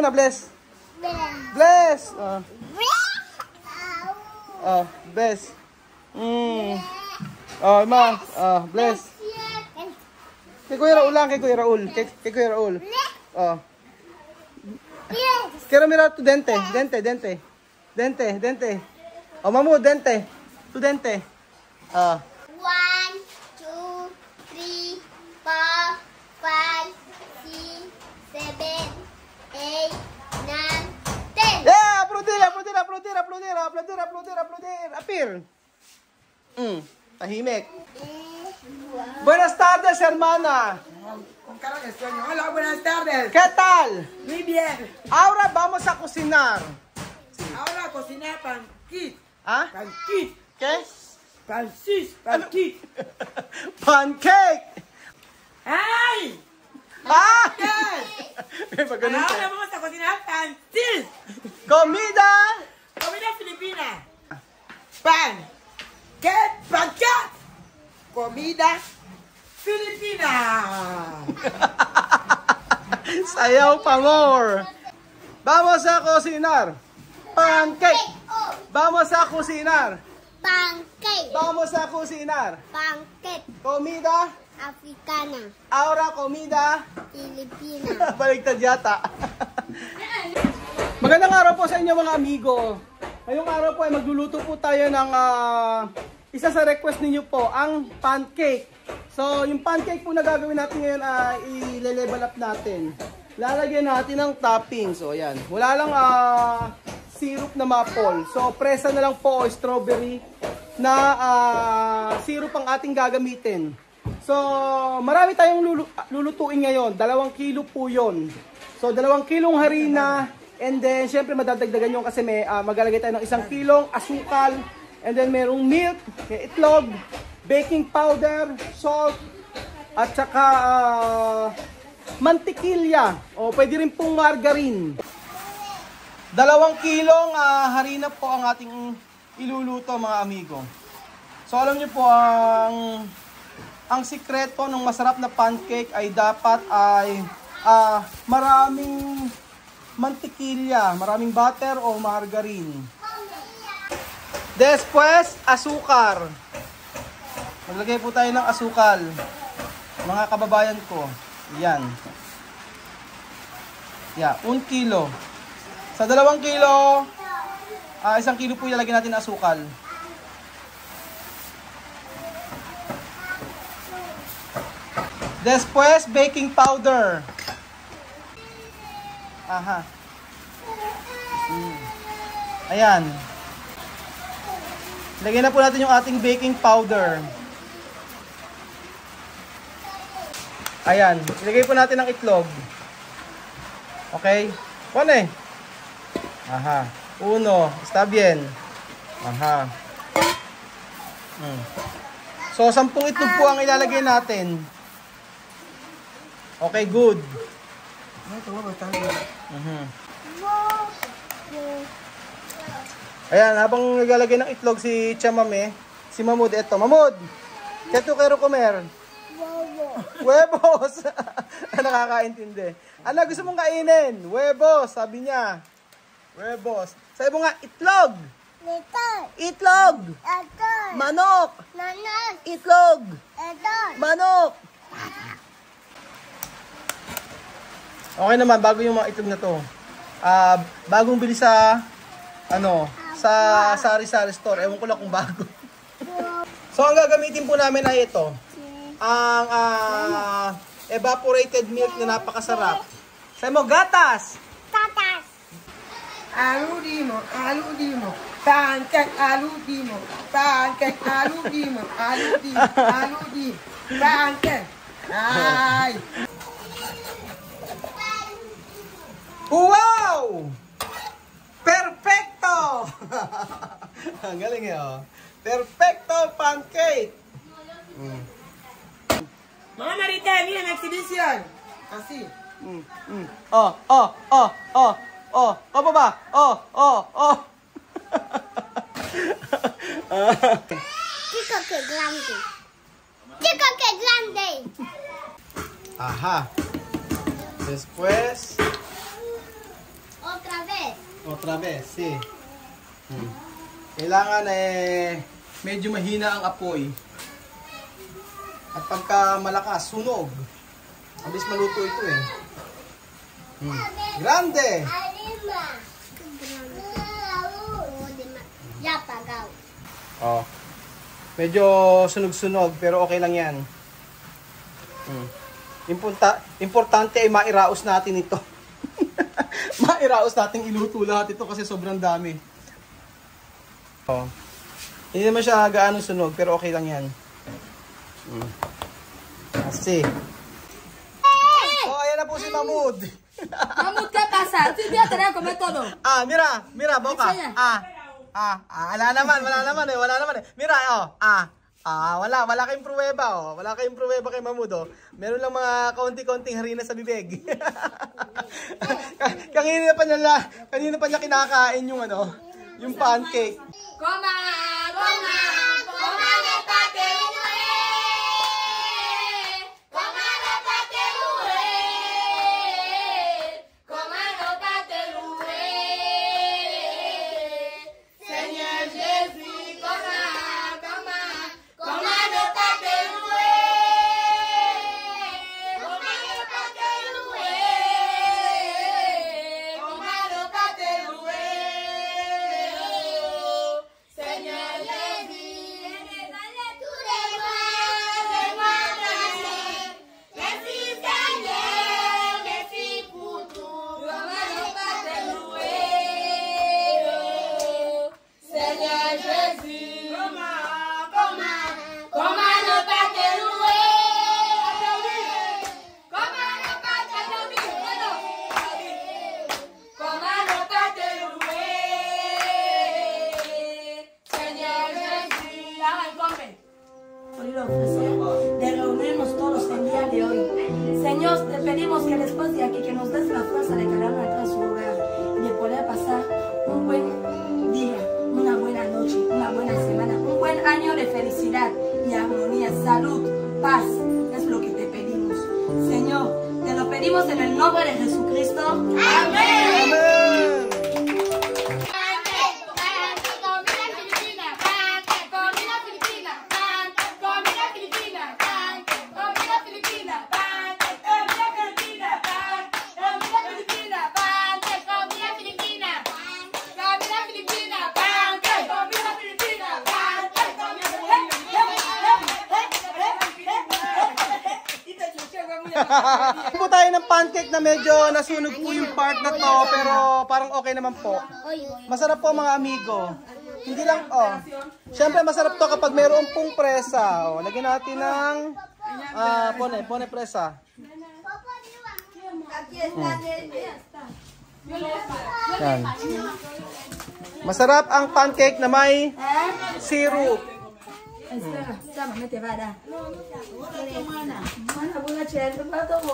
muna, bless. Bless. Bless. Ma. Bless. Kay Kuya Raul lang, kay Kuya Raul. Kay Kuya Raul. Quiero mirar tu dente. Dente. Mamu, dente. Tu dente. 1, 2, 3, 4, 5, 6, 7, 8, 9, 10. Yeah, aplaudir. Apir. Tahimik. Buenas tardes, hermana. Hola, buenas tardes. ¿Qué tal? Muy bien. Ahora vamos a cocinar. Ahora cocinar pancake. ¿Ah? Pancake. ¿Qué? Pancake. Pancake. ¡Ay! Pagano Ahora ka. vamos a cocinar pancake. Comida. Comida filipina. Pan. ¿Qué? Pancake. Comida filipina. Sayaw pa more. Vamos a cocinar. Pancake. Vamos a cocinar. Pancake. Vamos a cocinar. Pancake. Comida. Africana. Ahora comida. Filipina. Baliktad yata. Magandang araw po sa inyo mga amigo. Ngayong araw po ay magluluto po tayo ng isa sa request ninyo po, ang pancake. So yung pancake po na gagawin natin ngayon ay i-level up natin. Lalagyan natin ng topping. So ayan, wala lang syrup na maple. So presa na lang po o strawberry na syrup ang ating gagamitin. So marami tayong lulutuin ngayon. 2 kilo po yun. So 2 kilong harina. And then syempre madadagdagan yun kasi may maglalagay tayo ng 1 kilong asukal. And then merong milk, may itlog, baking powder, salt, at saka mantikilya. O pwede rin pong margarine. 2 kilong harina po ang ating iluluto mga amigo. So alam niyo po ang sikreto ng masarap na pancake ay dapat ay maraming mantikilya, maraming butter o margarine. Después, asukar. Maglagay po tayo ng asukal. Mga kababayan ko. Yan. 1 kilo. Sa 2 kilo, 1 kilo po ilalagay natin asukal. Después, baking powder. Aha. Ayan. Lagyan na po natin yung ating baking powder. Ayan. Ilagay po natin ang itlog. Okay? Pone. Aha. 1. Está bien. Aha. So, 10 itlog po ang ilalagay natin. Okay, good. Ayan, habang naglalagay ng itlog si Chamame, si Mamud, eto. Mamud! ¿Qué tú quiero comer? Huevos! Nakakaintindi. Ano gusto mong kainin? Huevos, sabi niya. Huevos. Sabi mo nga, itlog! Itlog! Manok! Itlog! Manok! Okay naman, bago yung mga itlog na to. Bagong bili sa sa sari-sari store. Ewan ko lang kung bago. So, ang gagamitin po namin ay ito. Ang evaporated milk na napakasarap. Sabi mo, gatas! Tatas. Aludimo. Pancake, aludimo. Pancake, aludimo. Aludi. Pancake. Ay! Wow! Perfecto! Ang galing yun. Perfecto pancake! Mamá Marita, mira mi exhibición. Así. Baba. Chico que grande. Ajá. Después, Otra vez, si. Kailangan medyo mahina ang apoy. At pagka malakas, sunog. Abis maluto ito eh. Grande! Oh. Medyo sunog-sunog pero okay lang yan. Importante ay mairaos natin ito. Mairaos natin iluto lahat ito kasi sobrang dami. Oh. Hindi naman siya gaano sunog pero okay lang yan. Kasi. Oh, ayan na po si Mahmoud. Mahmoud, ¿qué pasa? Estoy voy a tener que comer todo. Mira, boca. Wala naman eh. Mira, wala kayong pruweba, oh. Wala kayong pruweba kay Mahmoud, oh. Meron lang mga kaunti-kaunting harina sa bibig. kanina pa niya kinakain yung yung pancake. Coma de pateure. Coma de pateure. Coma de pateure. Seigneur Jésus, coma de pateure. Coma de pateure. Coma de pateure. Seigneur Jésus, tous les mois merci Seigneur, merci pour tout. Comment ne pas te louer, Seigneur Jésus. Comment ne pas te louer? Comment ne pas te louer? Comment ne pas te louer? Seigneur Jésus. De reunirnos todos el día de hoy. Señor, te pedimos que después de aquí que nos des la fuerza de quedar en su hogar y de poder pasar un buen día, una buena noche, una buena semana, un buen año de felicidad y armonía, salud, paz, es lo que te pedimos. Señor, te lo pedimos en el nombre de Jesucristo. Amén. Po tayo ng pancake na medyo nasunog po yung part na to pero parang okay naman po. Masarap po mga amigo. Hindi lang Syempre masarap to kapag mayroon pong presa. Lagyan natin ng pone presa. Yan. Masarap ang pancake na may syrup. Espera, me te va a dar.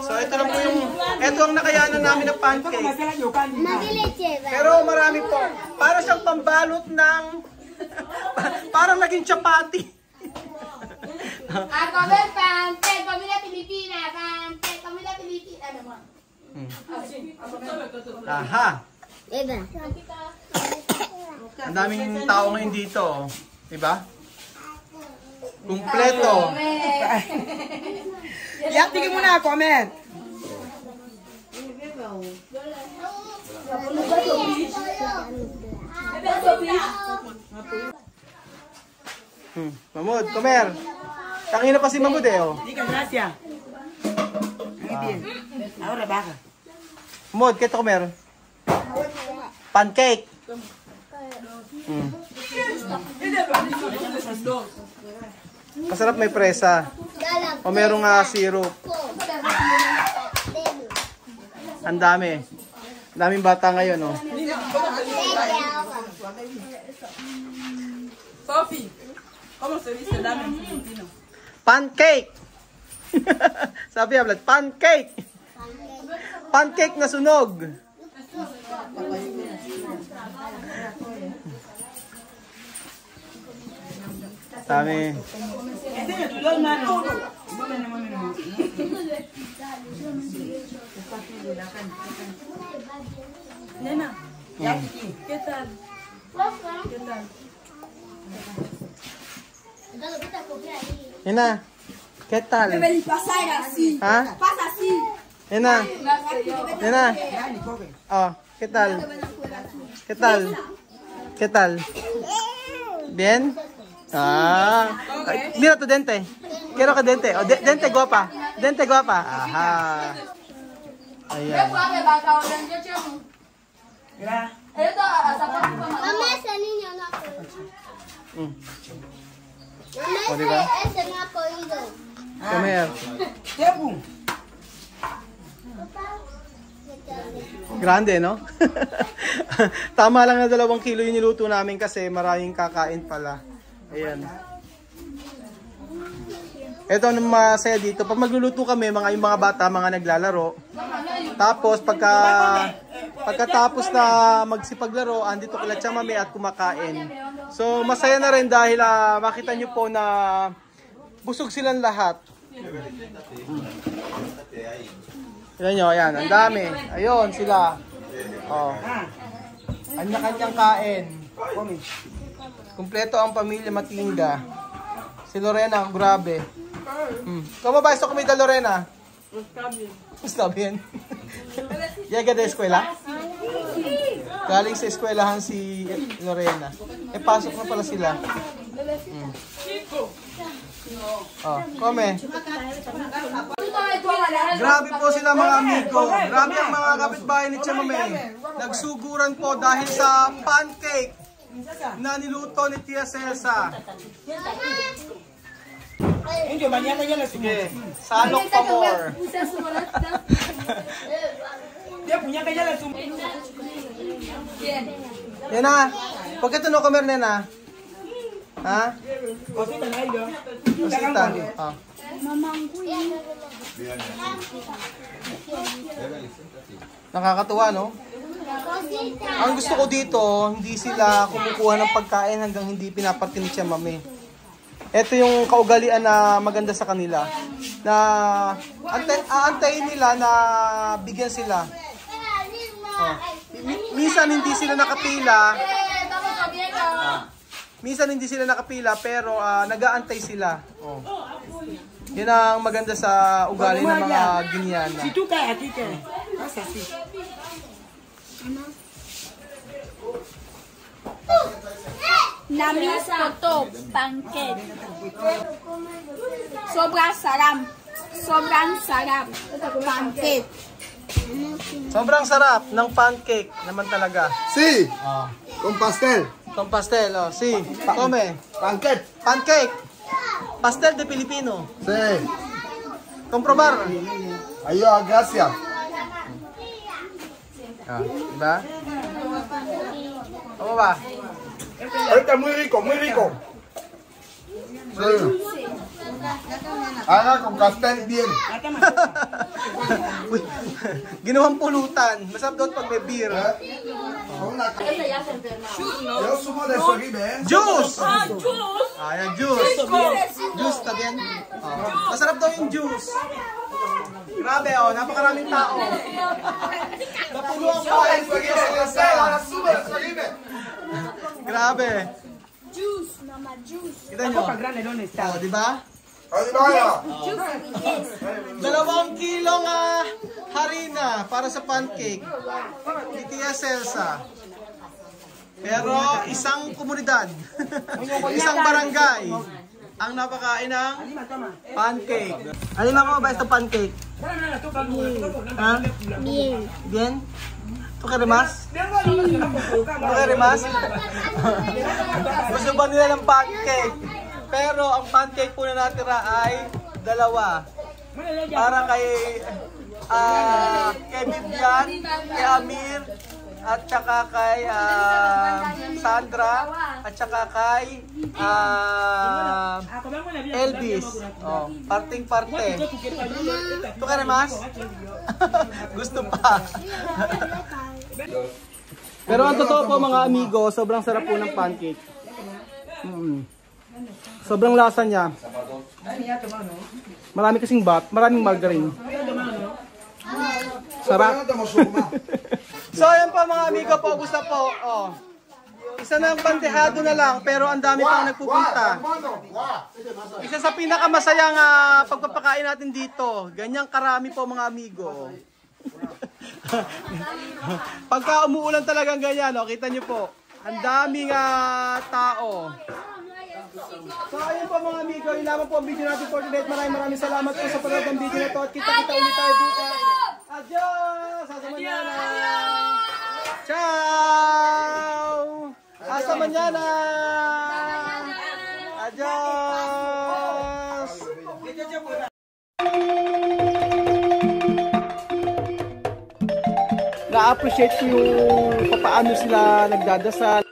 So ito lang po ito ang nakayanan namin ng pancake. Pero marami po. Para siyang pambalot ng parang naging chapati. A comer pancake, comida filipina, pancake, comida filipina. Aha. Ang daming tao ngayon dito. Diba? Kumpleto. Ya, tingin mo na a comer. Mahmoud, comer. Kanina pa si Mahmoud eh. Diga, gracias. Muy bien. Ahora baja. Mahmoud, ¿qué comer? Pancake. Masarap may presa. O merong syrup. Ang dami. Daming bata ngayon, oh. Sophie, ¿cómo se dice dame en filipino? Pancake! Sabi niya, Vlad, pancake! Pancake na sunog! Dami. Enseña tu dos manos. Nena, Ya, Kiki. ¿Qué tal? ¿Qué tal? Yan na. ¿Qué tal? Pasar así. Ha? Pasa así. Yan na. Yan na. Ya, ni coge. Oh, ¿qué tal? ¿Qué tal? ¿Qué tal? ¿Bien? Ah. Ay, mira tu dente. Quiero que dente. Oh, dente guapa. Dente guapa. Aha. Ayan. Mira. Mamá, ese niño no ha comido. Mm. Mamá, O, diba? ese no ha comido. Come here. Tebu. Grande, no? Tama lang na 2 kilo yung niluto namin kasi maraming kakain pala. Ayan. Ito ang masaya dito. Pag magluluto kami, yung mga bata, mga naglalaro. Tapos pagkatapos na magsipaglaro, andito kila Chamame at kumakain. So masaya na rin dahil makita nyo po na busog silang lahat. Tignan nyo, ayan, ang dami. Ayun sila. Oh. Kanya-kanyang kain. Kumpleto ang pamilya Matinga. Si Lorena, grabe. ¿Cómo va esta comida, Lorena? Está bien. Llega de eskwela? Galing sa eskwelahan si Lorena. Pasok na pala sila. Oh, come. Grabe po sila mga amigo. Grabe ang mga kapitbahay ni Chamame. Nagsuguran po dahil sa pancake na niluto ni Tia Celsa. Indio, mañana ya le Sige, salok pa more. Ya, puñaca ya le sumo. Nena, ¿por qué tú no comer, nena? ¿Ah? Cosita na ello. Cosita. Ah. Nakakatuwa, no? Ang gusto ko dito, hindi sila kumukuha ng pagkain hanggang hindi pinaparte ni Chamame. Ito yung kaugalian na maganda sa kanila. Na aantayin nila na bigyan sila. Oh. Minsan hindi sila nakapila. Minsan hindi sila nakapila pero nag-aantay sila. Oh. Yan ang maganda sa ugali ng mga Guineana. Si tú caes aquí, ¿qué? Pasa así. Namis Koto Pancake. Sobrang sarap. Sobrang sarap. Pancake. Sobrang sarap ng pancake naman talaga. Sí, Oh. con pastel. Con pastel, oh. Sí, come. Pancake. Pancake. Pastel de Pilipino. Sí. Comprobar. Ayuda, gracias. Ah, diba? ¿Cómo va? Este es muy rico, muy rico. Sí. Haga con pastel bien. Uy, ginawang pulutan. Masarap doon pag may beer. Con una... Yo sumo de Soribe, ¿eh? Juice! Ayan, juice. Juice, tabihan. Oh. Masarap daw yung juice. Grabe, oh. Napakaraming tao. Napuno ang bahay. Sube, Soribe. Grabe. Juice, mama, juice. Kita nyo. Copa grande, ¿dónde está? Oh, diba? Ahí vaya. 2 kilong harina para sa pancake ni Tia Celsa. Pero isang komunidad, isang barangay ang napakain ng pancake. Alima mo ba ito pancake? Ha? Bien. Bien? ¿Tú quieres más? ¿Tú quieres más? Gusto ba nila ng pancake? Pero ang pancake po na natira ay 2. Para kay Vivian, kay Amir, at saka kay Sandra, at saka kay Elvis. Oh, parting-parte. ¿Tú quieres más? Gusto pa. Pero ang totoo po mga amigo, sobrang sarap po ng pancake. Sobrang lasa niya. Marami kasing maraming margarine. Sarap. So ayan po mga amigo po, gusto po. Oh. Isa na yung bandehado na lang, pero ang dami pang nagpupunta. Isa sa pinakamasayang pagpapakain natin dito. Ganyang karami po mga amigo. Pagka umuulan talagang ganyan, oh, kita nyo po. Ang daming tao. So ayun po mga amigo, yun lamang po ang video natin for today. Maraming salamat po sa panood ng video na to. At kita-kita ulit tayo bukas. Adios! Hasta mañana! Ciao! Hasta mañana! Adios! Na-appreciate ko yung paano sila nagdadasal.